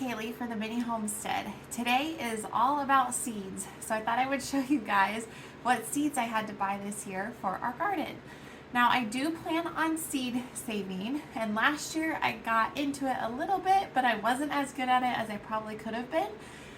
Kaylee for the Mini Homestead. Today is all about seeds, so I thought I would show you guys what seeds I had to buy this year for our garden. Now I do plan on seed saving, and last year I got into it a little bit, but I wasn't as good at it as I probably could have been.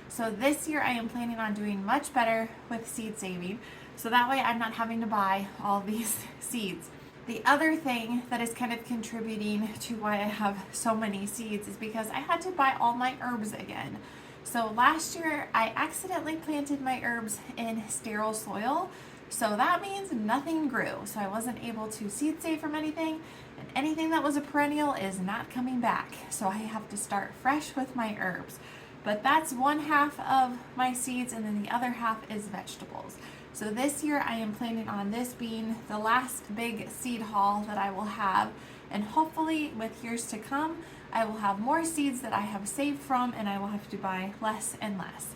So this year I am planning on doing much better with seed saving, so that way I'm not having to buy all these seeds. The other thing that is kind of contributing to why I have so many seeds is because I had to buy all my herbs again. So last year I accidentally planted my herbs in sterile soil, so that means nothing grew. So I wasn't able to seed save from anything, and anything that was a perennial is not coming back. So I have to start fresh with my herbs. But that's one half of my seeds, and then the other half is vegetables. So this year I am planning on this being the last big seed haul that I will have, and hopefully with years to come I will have more seeds that I have saved from, and I will have to buy less and less.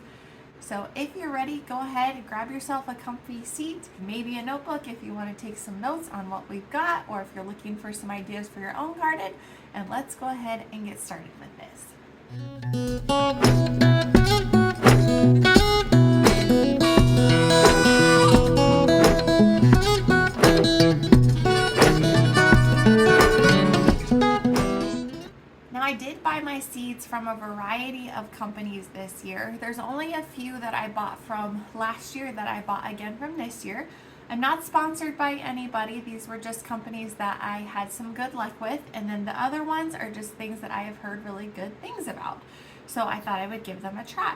So if you're ready, go ahead and grab yourself a comfy seat, maybe a notebook if you want to take some notes on what we've got, or if you're looking for some ideas for your own garden, and let's go ahead and get started with this. Now I did buy my seeds from a variety of companies this year. There's only a few that I bought from last year that I bought again from this year. I'm not sponsored by anybody. These were just companies that I had some good luck with, and then the other ones are just things that I have heard really good things about. So I thought I would give them a try.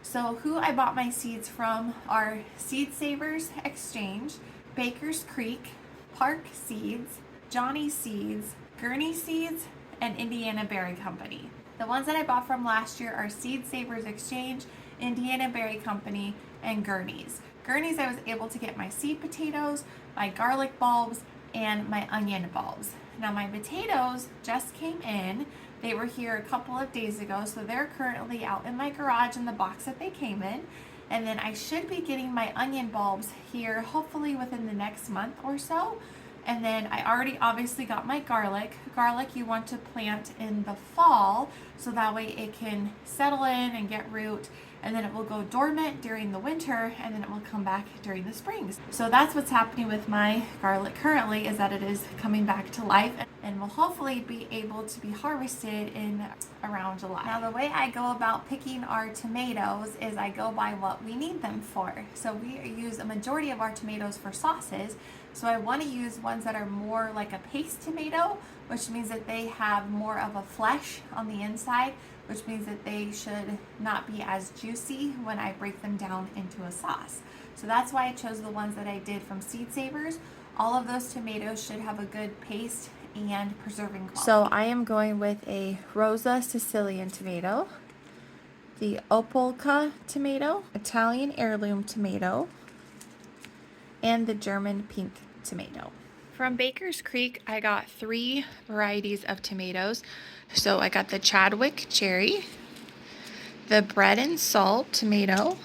So who I bought my seeds from are Seed Savers Exchange, Baker's Creek, Park Seeds, Johnny Seeds, Gurney Seeds, and Indiana Berry Company. The ones that I bought from last year are Seed Savers Exchange, Indiana Berry Company, and Gurney's. Gurney's I was able to get my seed potatoes, my garlic bulbs, and my onion bulbs. Now my potatoes just came in. They were here a couple of days ago, so they're currently out in my garage in the box that they came in. And then I should be getting my onion bulbs here hopefully within the next month or so. And then I already obviously got my garlic. Garlic you want to plant in the fall, so that way it can settle in and get root, and then it will go dormant during the winter, and then it will come back during the springs. So that's what's happening with my garlic currently, is that it is coming back to life and will hopefully be able to be harvested in around July. Now the way I go about picking our tomatoes is I go by what we need them for. So we use a majority of our tomatoes for sauces. So I want to use ones that are more like a paste tomato, which means that they have more of a flesh on the inside, which means that they should not be as juicy when I break them down into a sauce. So that's why I chose the ones that I did from Seed Savers. All of those tomatoes should have a good paste and preserving quality. So I am going with a Rosa Sicilian tomato, the Opolka tomato, Italian heirloom tomato, and the German pink tomato. From Baker's Creek, I got 3 varieties of tomatoes. So I got the Chadwick cherry, the bread and salt tomato,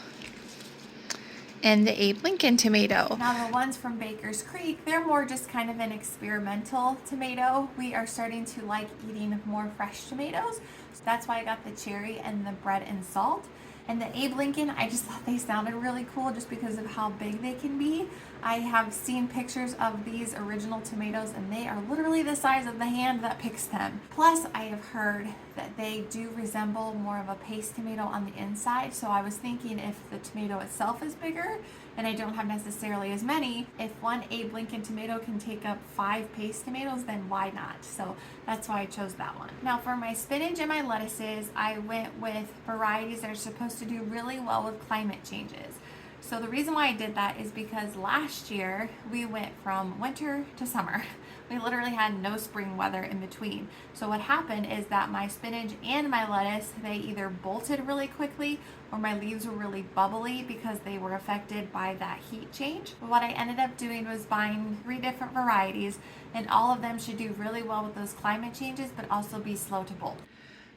and the Abe Lincoln tomato. Now the ones from Baker's Creek, they're more just kind of an experimental tomato. We are starting to like eating more fresh tomatoes. So that's why I got the cherry and the bread and salt. And the Abe Lincoln, I just thought they sounded really cool just because of how big they can be. I have seen pictures of these original tomatoes, and they are literally the size of the hand that picks them. Plus, I have heard that they do resemble more of a paste tomato on the inside. So I was thinking if the tomato itself is bigger, and I don't have necessarily as many, if one Abe Lincoln tomato can take up 5 paste tomatoes, then why not? So that's why I chose that one. Now for my spinach and my lettuces, I went with varieties that are supposed to do really well with climate changes. So the reason why I did that is because last year we went from winter to summer. We literally had no spring weather in between. So what happened is that my spinach and my lettuce, they either bolted really quickly or my leaves were really bubbly because they were affected by that heat change. But what I ended up doing was buying 3 different varieties, and all of them should do really well with those climate changes, but also be slow to bolt.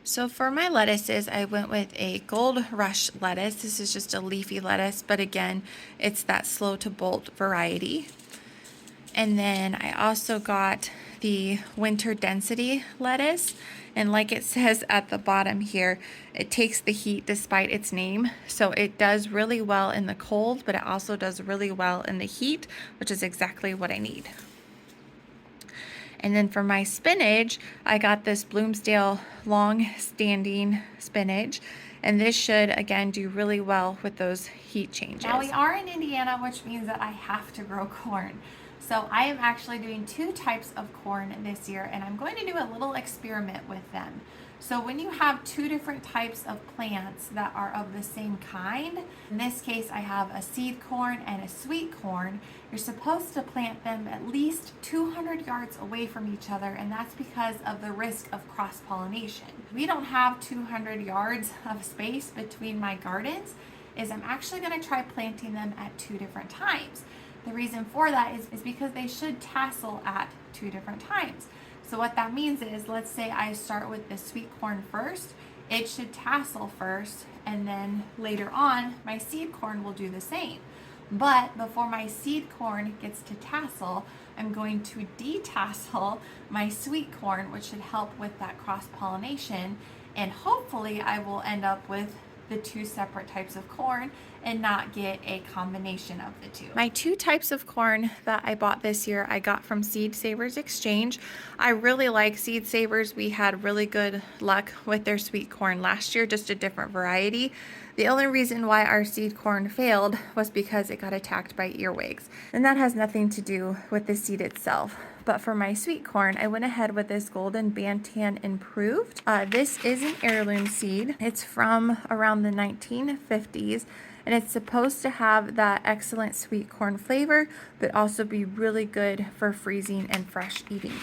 So for my lettuces, I went with a Gold Rush lettuce. This is just a leafy lettuce, but again, it's that slow to bolt variety. And then I also got the winter density lettuce. And like it says at the bottom here, it takes the heat despite its name. So it does really well in the cold, but it also does really well in the heat, which is exactly what I need. And then for my spinach, I got this Bloomsdale long-standing spinach. And this should, again, do really well with those heat changes. Now we are in Indiana, which means that I have to grow corn. So I am actually doing 2 types of corn this year, and I'm going to do a little experiment with them. So when you have 2 different types of plants that are of the same kind, in this case I have a seed corn and a sweet corn, you're supposed to plant them at least 200 yards away from each other, and that's because of the risk of cross-pollination. We don't have 200 yards of space between my gardens, is I'm actually going to try planting them at 2 different times. The reason for that is because they should tassel at 2 different times. So what that means is, let's say I start with the sweet corn first, it should tassel first, and then later on, my seed corn will do the same. But before my seed corn gets to tassel, I'm going to detassel my sweet corn, which should help with that cross-pollination, and hopefully I will end up with the 2 separate types of corn and not get a combination of the 2. My 2 types of corn that I bought this year, I got from Seed Savers Exchange. I really like Seed Savers. We had really good luck with their sweet corn last year, just a different variety. The only reason why our seed corn failed was because it got attacked by earwigs, and that has nothing to do with the seed itself. But for my sweet corn, I went ahead with this Golden Bantan Improved. This is an heirloom seed. It's from around the 1950s, and it's supposed to have that excellent sweet corn flavor, but also be really good for freezing and fresh eating.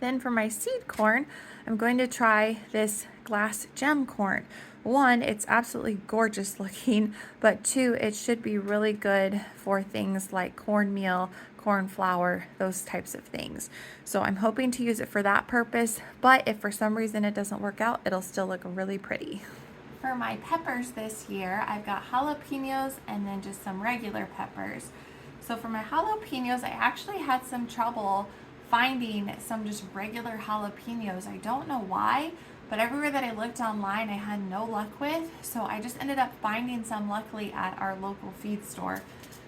Then for my seed corn, I'm going to try this glass gem corn. 1, it's absolutely gorgeous looking, but 2, it should be really good for things like cornmeal, corn flour, those types of things. So I'm hoping to use it for that purpose, but if for some reason it doesn't work out, it'll still look really pretty. For my peppers this year, I've got jalapenos and then just some regular peppers. So for my jalapenos, I actually had some trouble finding some just regular jalapenos. I don't know why, but everywhere that I looked online, I had no luck with. So I just ended up finding some luckily at our local feed store.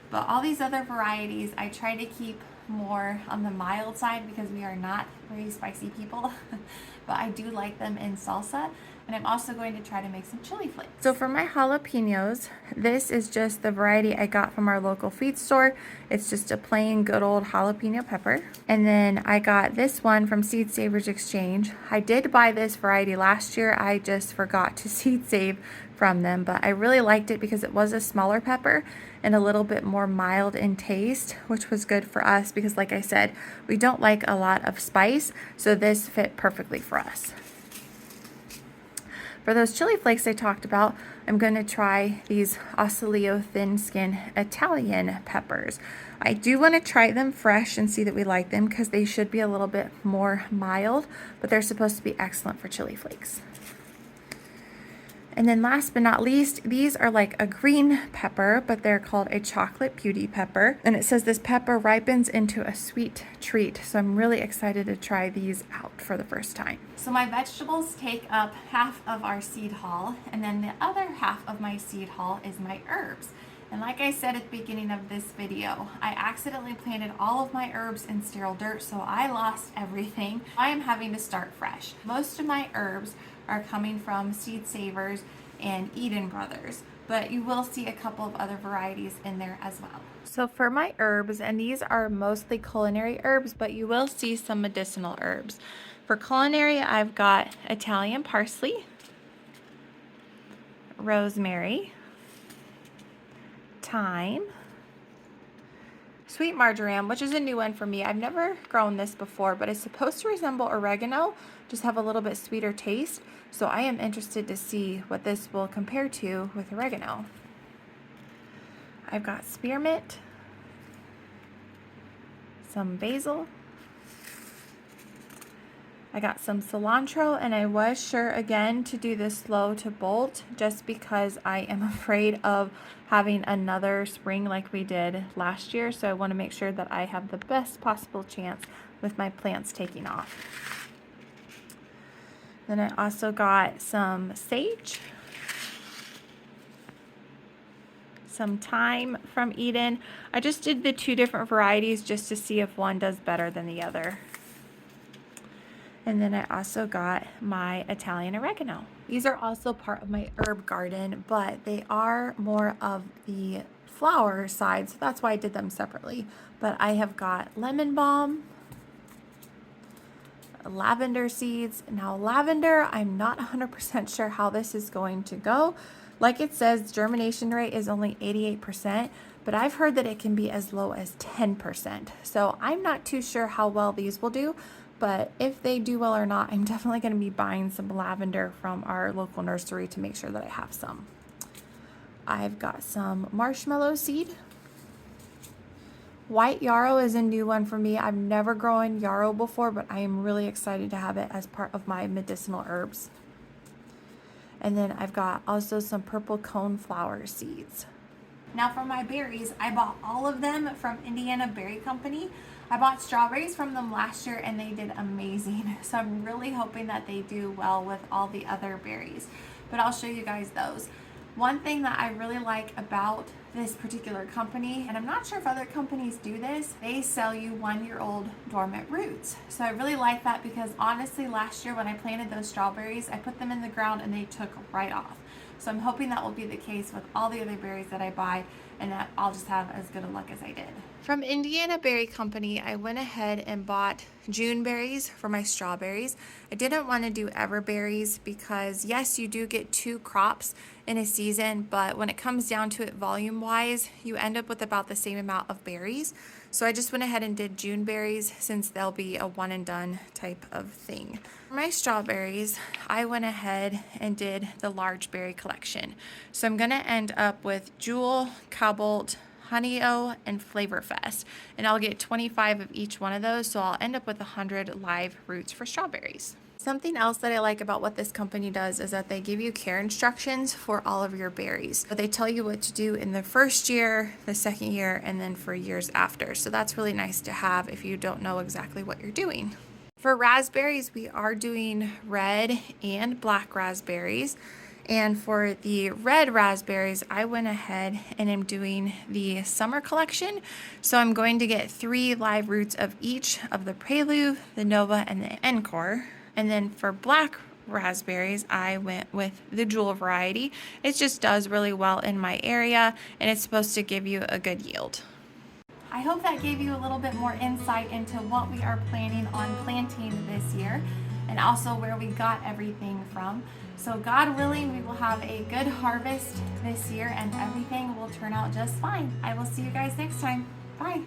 But all these other varieties, I try to keep more on the mild side because we are not very spicy people. But I do like them in salsa. And I'm also going to try to make some chili flakes. So for my jalapenos, this is just the variety I got from our local feed store. It's just a plain good old jalapeno pepper. And then I got this one from Seed Savers Exchange. I did buy this variety last year. I just forgot to seed save from them, but I really liked it because it was a smaller pepper and a little bit more mild in taste, which was good for us because like I said, we don't like a lot of spice, so this fit perfectly for us. For those chili flakes I talked about, I'm going to try these Osilio thin skin Italian peppers. I do want to try them fresh and see that we like them because they should be a little bit more mild, but they're supposed to be excellent for chili flakes. And then last but not least, these are like a green pepper, but they're called a chocolate beauty pepper. And it says this pepper ripens into a sweet treat. So I'm really excited to try these out for the first time. So my vegetables take up half of our seed haul, and then the other half of my seed haul is my herbs. And like I said at the beginning of this video, I accidentally planted all of my herbs in sterile dirt, so I lost everything. I am having to start fresh. Most of my herbs are coming from Seed Savers and Eden Brothers, but you will see a couple of other varieties in there as well. So for my herbs, and these are mostly culinary herbs, but you will see some medicinal herbs. For culinary, I've got Italian parsley, rosemary, thyme, sweet marjoram, which is a new one for me. I've never grown this before, but it's supposed to resemble oregano, just have a little bit sweeter taste. So I am interested to see what this will compare to with oregano. I've got spearmint, some basil, I got some cilantro, and I was sure again to do this slow to bolt just because I am afraid of having another spring like we did last year. So I want to make sure that I have the best possible chance with my plants taking off. Then I also got some sage, some thyme from Eden. I just did the 2 different varieties just to see if one does better than the other. And then I also got my Italian oregano. These are also part of my herb garden, but they are more of the flower side, so that's why I did them separately. But I have got lemon balm, lavender seeds. Now lavender, I'm not 100% sure how this is going to go. Like it says, germination rate is only 88%, but I've heard that it can be as low as 10%. So I'm not too sure how well these will do, but if they do well or not, I'm definitely going to be buying some lavender from our local nursery to make sure that I have some. I've got some marshmallow seed. White yarrow is a new one for me. I've never grown yarrow before, but I am really excited to have it as part of my medicinal herbs. And then I've got also some purple coneflower seeds. Now for my berries, I bought all of them from Indiana Berry Company. I bought strawberries from them last year and they did amazing. So I'm really hoping that they do well with all the other berries. But I'll show you guys those. One thing that I really like about this particular company, and I'm not sure if other companies do this, they sell you 1-year-old dormant roots. So I really like that because honestly last year when I planted those strawberries, I put them in the ground and they took right off. So I'm hoping that will be the case with all the other berries that I buy and that I'll just have as good a luck as I did. From Indiana Berry Company, I went ahead and bought June berries for my strawberries. I didn't want to do everberries because yes, you do get 2 crops in a season, but when it comes down to it volume-wise, you end up with about the same amount of berries. So I just went ahead and did June berries since they'll be a one and done type of thing. For my strawberries, I went ahead and did the large berry collection. So I'm gonna end up with Jewel, Cobalt, Honey-O, and Flavorfest, and I'll get 25 of each one of those, so I'll end up with 100 live roots for strawberries. Something else that I like about what this company does is that they give you care instructions for all of your berries. They tell you what to do in the first year, the second year, and then for years after. So that's really nice to have if you don't know exactly what you're doing. For raspberries, we are doing red and black raspberries. And for the red raspberries, I went ahead and am doing the summer collection. So I'm going to get 3 live roots of each of the Prelude, the Nova, and the Encore. And then for black raspberries, I went with the Jewel variety. It just does really well in my area, and it's supposed to give you a good yield. I hope that gave you a little bit more insight into what we are planning on planting this year, and also where we got everything from. So God willing, we will have a good harvest this year and everything will turn out just fine. I will see you guys next time. Bye.